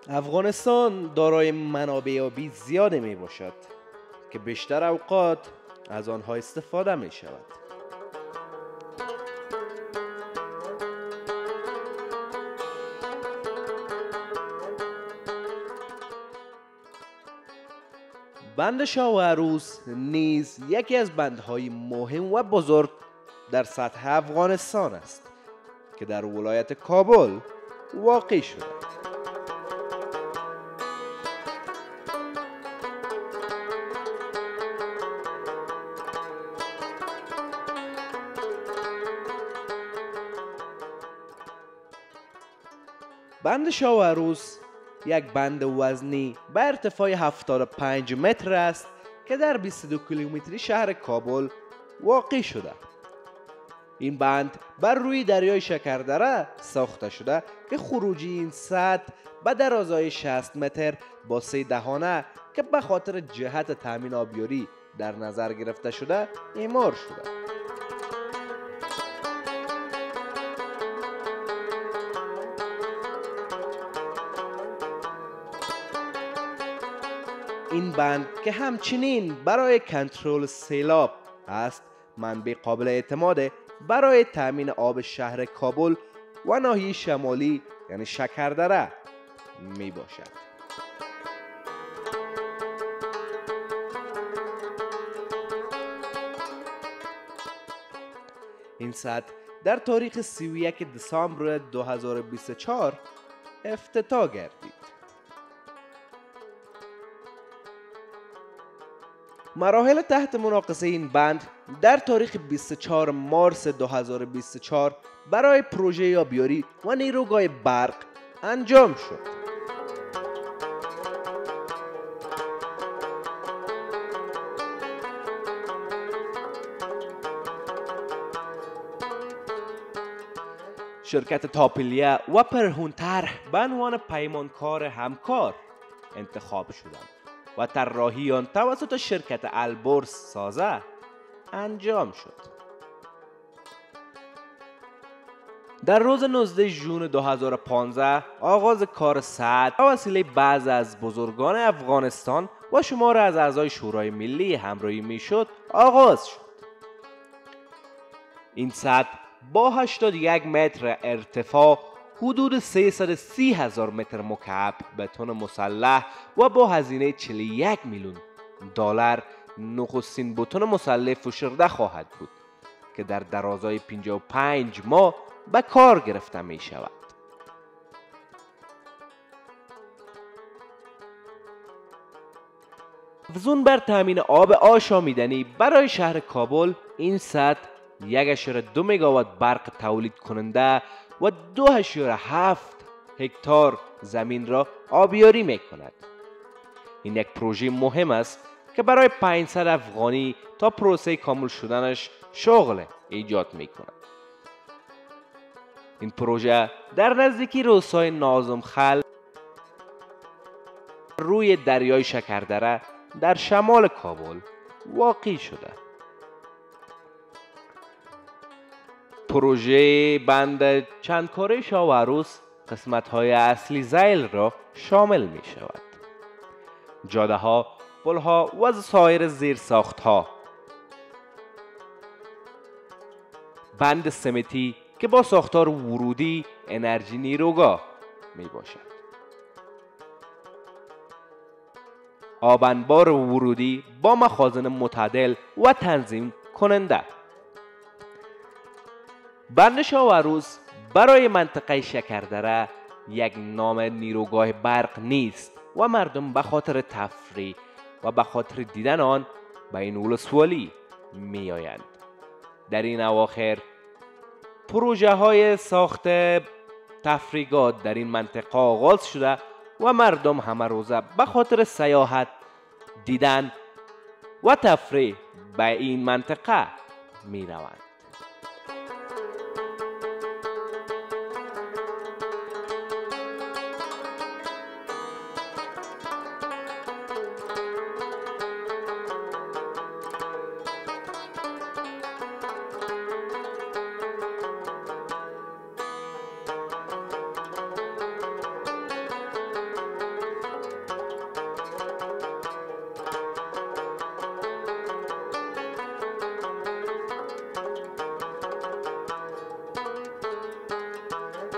افغانستان دارای منابع آبی زیادی می باشد که بیشتر اوقات از آنها استفاده می شود. بند شاه و عروس نیز یکی از بندهای مهم و بزرگ در سطح افغانستان است که در ولایت کابل واقع شده. بند شاه و عروس یک بند وزنی به ارتفاع 75 متر است که در 22 کیلومتری شهر کابل واقع شده. این بند بر روی دریای شکردره ساخته شده که خروجی این سد به درازای 60 متر با 3 دهانه که به خاطر جهت تامین آبیاری در نظر گرفته شده اعمار شده. این بند که همچنین برای کنترل سیلاب است، منبع قابل اعتماد برای تامین آب شهر کابل و ناحیه شمالی یعنی شکردره می باشد. این سد در تاریخ 31 دسامبر 2024 افتتاح گردید. مراحل تحت مناقصه این بند در تاریخ 24 مارس 2024 برای پروژه آبیاری و نیروگاه برق انجام شد. شرکت تاپلیه و پرهونتر به عنوان پیمانکار همکار انتخاب شدند و طراحی آن توسط شرکت البرز سازه انجام شد. در روز 19 ژوئن 2015 آغاز کار سد به وسیله بعضی از بزرگان افغانستان و شمار از اعضای شورای ملی همراهی میشد آغاز شد. این سد با 81 متر ارتفاع حدود 330,000 متر مکعب بتون مسلح و با هزینه 41 میلیون دلار نخستین بتون مسلح فشرده خواهد بود که در درازای 55 ماه به کار گرفته می شود. افزون بر تامین آب آشامیدنی برای شهر کابل، این سد 1.2 مگاوات برق تولید کننده و 2.7 هکتار زمین را آبیاری می کند. این یک پروژه مهم است که برای 500 افغانی تا پروسه کامل شدنش شغل ایجاد می کند. این پروژه در نزدیکی روستای ناظم خل روی دریای شکردره در شمال کابل واقع شده. پروژه بند چندکاره شاه و عروس قسمت‌های اصلی ذیل را شامل می شود: جاده ها، پل ها و سایر زیرساخت ها. بند سمتی که با ساختار ورودی انرژی نیروگاه می باشد. آبانبار ورودی با مخازن متعدل و تنظیم کننده. بند شاه و عروس برای منطقه شکردره یک نام نیروگاه برق نیست و مردم به خاطر تفریح و به خاطر دیدن آن به این ولسوالی می آیند. در این اواخر پروژه های ساخت تفریحگاه در این منطقه آغاز شده و مردم همه روزه به خاطر سیاحت، دیدن و تفریح به این منطقه می روند.